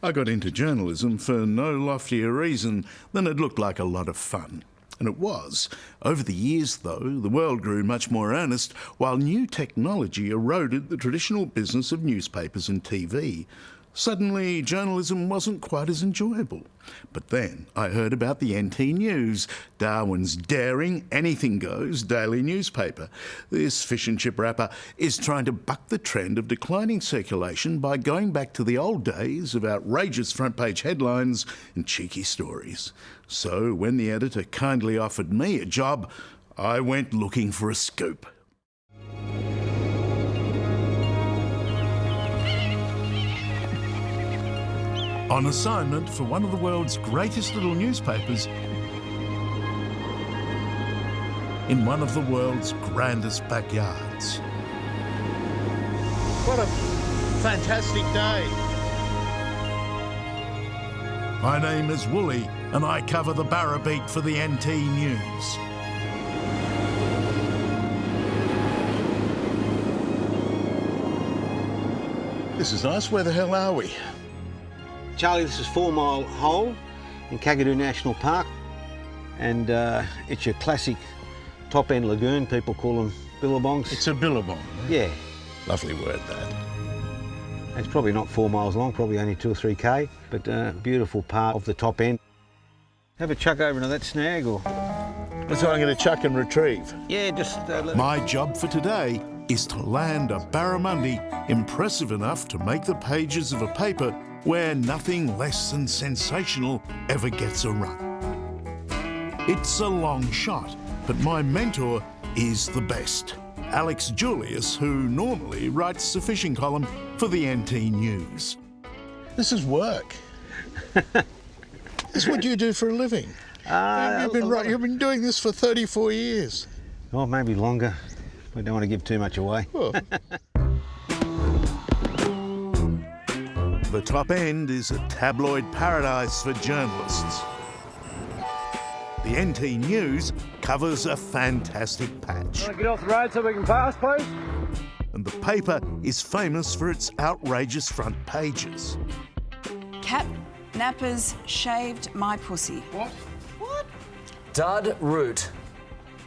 I got into journalism for no loftier reason than it looked like a lot of fun. And it was. Over the years, though, the world grew much more earnest, while new technology eroded the traditional business of newspapers and TV. Suddenly, journalism wasn't quite as enjoyable. But then I heard about the NT News, Darwin's daring, anything-goes daily newspaper. This fish and chip wrapper is trying to buck the trend of declining circulation by going back to the old days of outrageous front-page headlines and cheeky stories. So when the editor kindly offered me a job, I went looking for a scoop. On assignment for one of the world's greatest little newspapers in one of the world's grandest backyards. What a fantastic day. My name is Wooley and I cover the Barra beat for the NT News. This is nice. Where the hell are we? Charlie, this is 4 Mile Hole in Kakadu National Park, and it's your classic top-end lagoon. People call them billabongs. It's a billabong. Yeah. Lovely word, that. It's probably not 4 miles long, probably only 2 or 3 k, but beautiful part of the top end. Have a chuck over into that snag, or... That's what I'm going to chuck and retrieve. Yeah, just... My job for today is to land a barramundi impressive enough to make the pages of a paper where nothing less than sensational ever gets a run. It's a long shot, but my mentor is the best. Alex Julius, who normally writes the fishing column for the NT News. This is work. This is what you do for a living. You've been doing this for 34 years. Oh, maybe longer. We don't want to give too much away. Well. The top end is a tabloid paradise for journalists. The NT News covers a fantastic patch. Want to get off the road so we can pass, please? And the paper is famous for its outrageous front pages. Cat nappers shaved my pussy. What? What? Dud Root,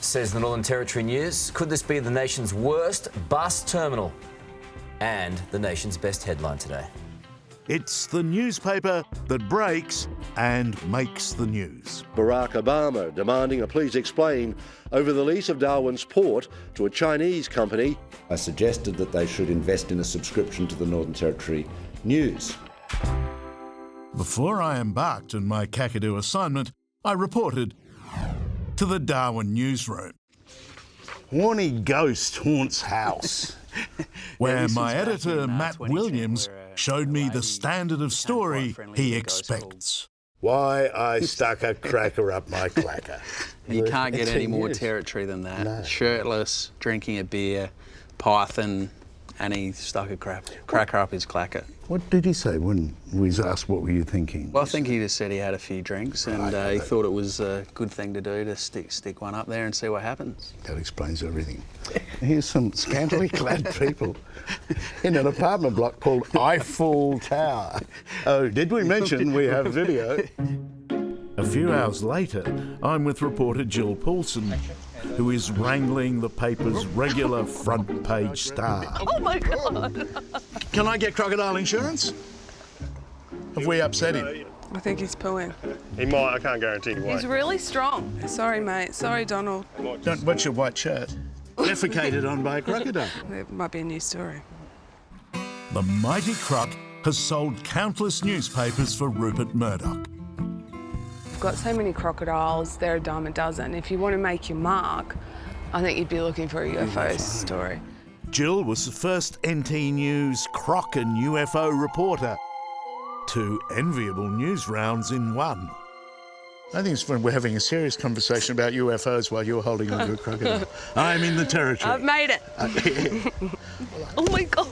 says the Northern Territory News. Could this be the nation's worst bus terminal? And the nation's best headline today. It's the newspaper that breaks and makes the news. Barack Obama demanding a please explain over the lease of Darwin's port to a Chinese company. I suggested that they should invest in a subscription to the Northern Territory News. Before I embarked on my Kakadu assignment, I reported to the Darwin newsroom. Horny ghost haunts house. Where my editor, Matt Williams, showed me the standard of story he expects. Why I stuck a cracker up my clacker. You can't get any more territory than that. No. Shirtless, drinking a beer, python, and he stuck a cracker up his clacker. What did he say when we was asked what were you thinking? Well, I think he just said he had a few drinks and he thought it was a good thing to do to stick one up there and see what happens. That explains everything. Here's some scantily clad people in an apartment block called Eiffel Tower. Oh, did we mention we have video? A few hours later, I'm with reporter Jill Paulson, who is wrangling the paper's regular front page star. Oh my God! Can I get crocodile insurance? Have we upset him? I think he's pooing. He might, I can't guarantee he won't. He's really strong. Sorry, mate. Sorry, Donald. What's your white shirt? Defecated on by a crocodile. It might be a new story. The mighty croc has sold countless newspapers for Rupert Murdoch. We've got so many crocodiles, they're a dime a dozen. If you want to make your mark, I think you'd be looking for a UFO story. Jill was the first NT News croc and UFO reporter. 2 enviable news rounds in one. I think it's fun. We're having a serious conversation about UFOs while you're holding onto a crocodile. I'm in the territory. I've made it. Oh my God.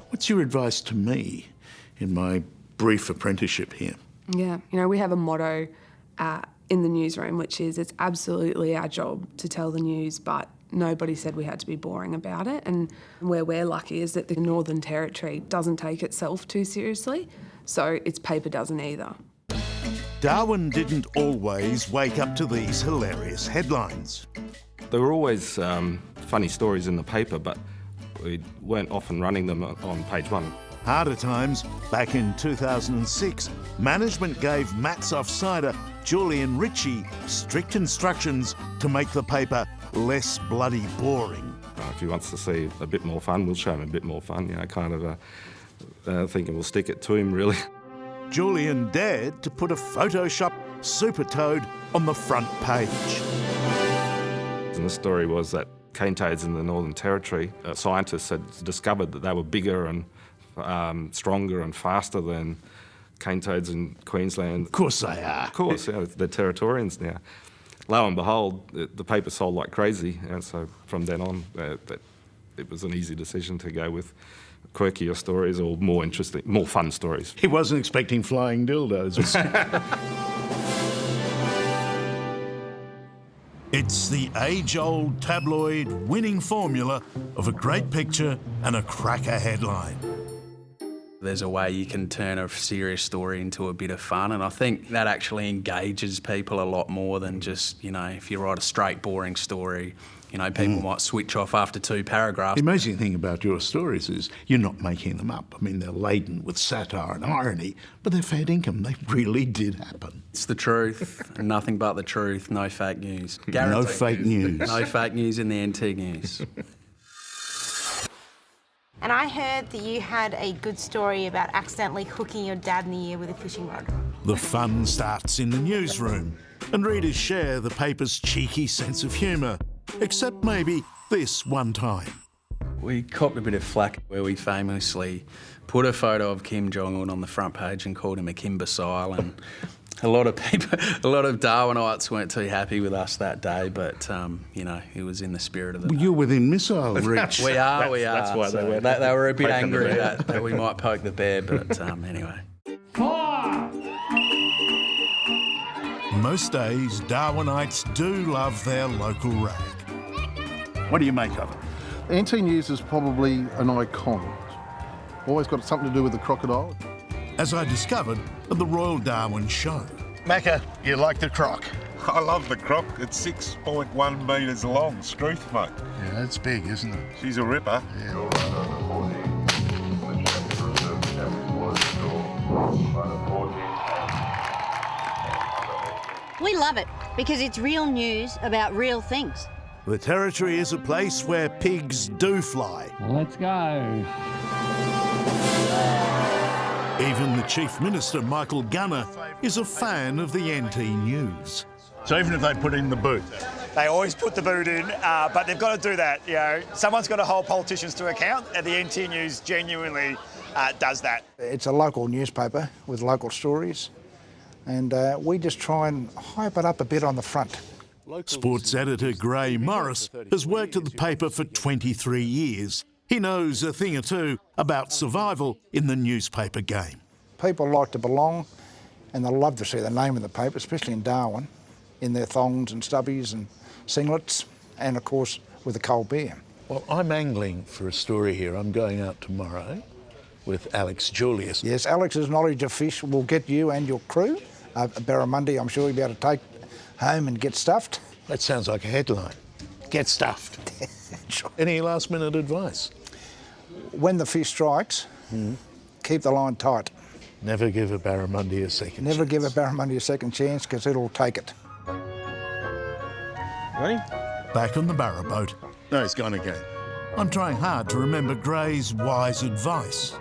What's your advice to me in my brief apprenticeship here? Yeah, you know, we have a motto in the newsroom, which is it's absolutely our job to tell the news, but nobody said we had to be boring about it. And where we're lucky is that the Northern Territory doesn't take itself too seriously. so its paper doesn't either. Darwin didn't always wake up to these hilarious headlines. There were always funny stories in the paper, but we weren't often running them on page one. Harder times, back in 2006, management gave Matt's Offsider, Julie and Richie, strict instructions to make the paper less bloody boring. If he wants to see a bit more fun, we'll show him a bit more fun, thinking we'll stick it to him, really. Julian dared to put a Photoshop super toad on the front page. And the story was that cane toads in the Northern Territory, scientists had discovered that they were bigger and stronger and faster than cane toads in Queensland. Of course they are. Of course, yeah, they're Territorians now. Lo and behold, the paper sold like crazy, and so from then on, it was an easy decision to go with quirkier stories or more interesting, more fun stories. He wasn't expecting flying dildos. It's the age-old tabloid winning formula of a great picture and a cracker headline. There's a way you can turn a serious story into a bit of fun, and I think that actually engages people a lot more than just, if you write a straight, boring story, people might switch off after 2 paragraphs. The amazing thing about your stories is you're not making them up. I mean, they're laden with satire and irony, but they're fair dinkum. They really did happen. It's the truth, and nothing but the truth, no fake news. No fake news. No fake news in the NT News. And I heard that you had a good story about accidentally hooking your dad in the ear with a fishing rod. The fun starts in the newsroom, and readers share the paper's cheeky sense of humour, except maybe this one time. We copped a bit of flack where we famously put a photo of Kim Jong-un on the front page and called him a Kimbecile, and a lot of Darwinites weren't too happy with us that day, but, it was in the spirit of the Well, you're within missile reach. We are. That's why so they were a bit angry that we might poke the bear, but anyway. Most days, Darwinites do love their local rag. What do you make of it? The NT News is probably an icon. Always got something to do with the crocodile. As I discovered at the Royal Darwin Show. Macca, you like the croc? I love the croc. It's 6.1 metres long. Struth, mate. Yeah, it's big, isn't it? She's a ripper. We love it because it's real news about real things. The Territory is a place where pigs do fly. Let's go. Even the Chief Minister, Michael Gunner, is a fan of the NT News. So even if they put in the boot? They always put the boot in, but they've got to do that. Someone's got to hold politicians to account, and the NT News genuinely does that. It's a local newspaper with local stories, and we just try and hype it up a bit on the front. Sports editor Gray Morris has worked at the paper for 23 years. He knows a thing or two about survival in the newspaper game. People like to belong, and they love to see the name of the paper, especially in Darwin, in their thongs and stubbies and singlets, and of course with a cold beer. Well, I'm angling for a story here. I'm going out tomorrow with Alex Julius. Yes, Alex's knowledge of fish will get you and your crew a barramundi. I'm sure you'll be able to take home and get stuffed. That sounds like a headline. Get stuffed. Any last-minute advice? When the fish strikes, keep the line tight. Never give a barramundi a second Never chance. give a barramundi a second chance because it'll take it. Ready? Back on the barra boat. No, it's gone again. I'm trying hard to remember Gray's wise advice.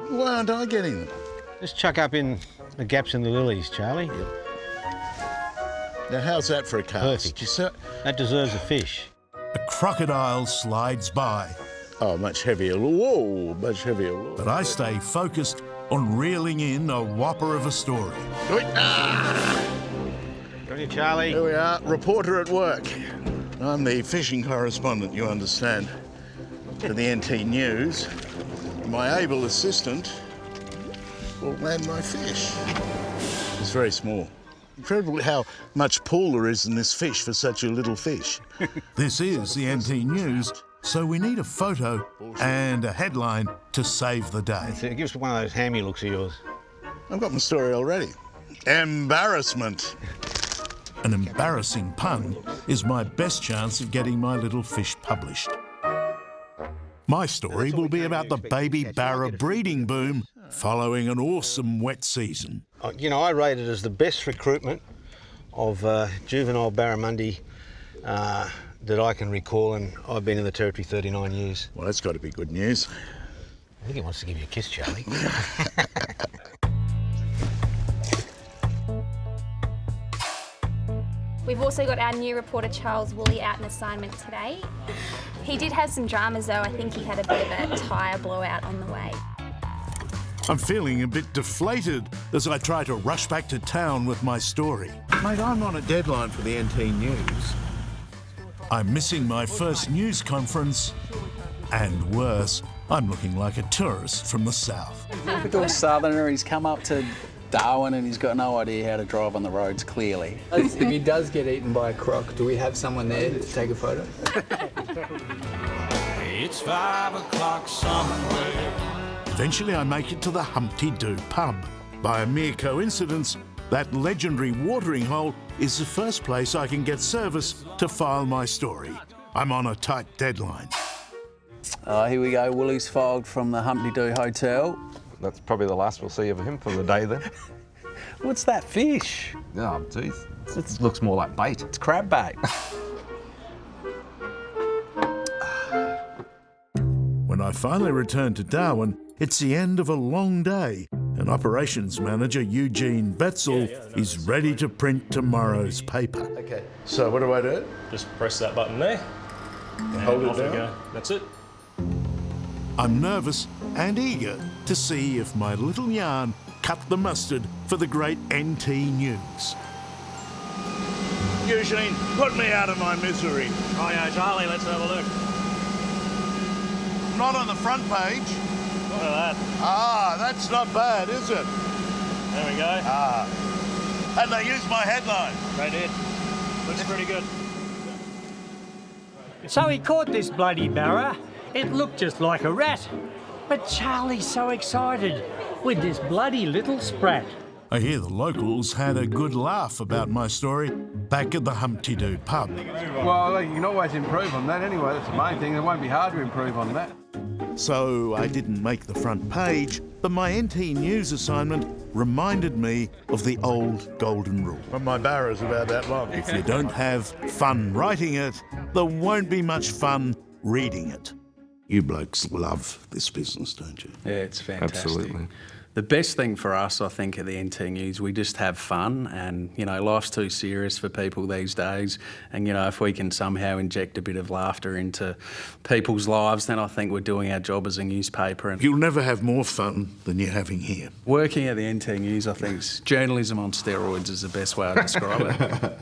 Why aren't I getting them? Just chuck up in the gaps in the lilies, Charlie. Now, how's that for a cast? Perfect. That deserves a fish. A crocodile slides by. Oh, much heavier. Whoa, much heavier. Whoa. But I stay focused on reeling in a whopper of a story. Ready, Charlie? Here we are, reporter at work. I'm the fishing correspondent, you understand, for the NT News. My able assistant will land my fish. It's very small. Incredible how much pull there is in this fish for such a little fish. This is the NT News, so we need a photo and a headline to save the day. Give us one of those hammy looks of yours. I've got my story already. Embarrassment. An embarrassing pun is my best chance of getting my little fish published. My story will be about the baby barra breeding boom following an awesome wet season. You know, I rate it as the best recruitment of juvenile barramundi that I can recall, and I've been in the Territory 39 years. Well, that's got to be good news. I think he wants to give you a kiss, Charlie. We've also got our new reporter Charles Wooley out on assignment today. He did have some dramas though. I think he had a bit of a tyre blowout on the way. I'm feeling a bit deflated as I try to rush back to town with my story. Mate, I'm on a deadline for the NT News. I'm missing my first news conference, and worse, I'm looking like a tourist from the south. Typical southerner, he's come up to Darwin and he's got no idea how to drive on the roads, clearly. If he does get eaten by a croc, do we have someone there to take a photo? It's 5 o'clock somewhere. Eventually I make it to the Humpty Doo pub. By a mere coincidence, that legendary watering hole is the first place I can get service to file my story. I'm on a tight deadline. Here we go, Wooley's filed from the Humpty Doo Hotel. That's probably the last we'll see of him for the day then. What's that fish? Oh, geez. It looks more like bait. It's crab bait. When I finally return to Darwin, it's the end of a long day, and operations manager Eugene Betzel is ready to print tomorrow's paper. Okay, so what do I do? Just press that button there. And hold it off you down. go. That's it. I'm nervous and eager to see if my little yarn cut the mustard for the great NT News. Eugene, put me out of my misery. Righto, Charlie, let's have a look. Not on the front page. Look at that. Ah, that's not bad, is it? There we go. Ah. And they used my headline. They did. Looks pretty good. So he caught this bloody barra. It looked just like a rat. But Charlie's so excited with this bloody little sprat. I hear the locals had a good laugh about my story back at the Humpty Doo pub. Well, you can always improve on that anyway. That's the main thing. It won't be hard to improve on that. So I didn't make the front page, but my NT News assignment reminded me of the old golden rule. Well, my barra's about that long. If you don't have fun writing it, there won't be much fun reading it. You blokes love this business, don't you? Yeah, it's fantastic. Absolutely. The best thing for us, I think, at the NT News, we just have fun, and, you know, life's too serious for people these days, and, you know, if we can somehow inject a bit of laughter into people's lives, then I think we're doing our job as a newspaper. And you'll never have more fun than you're having here. Working at the NT News, I think, journalism on steroids is the best way to describe it.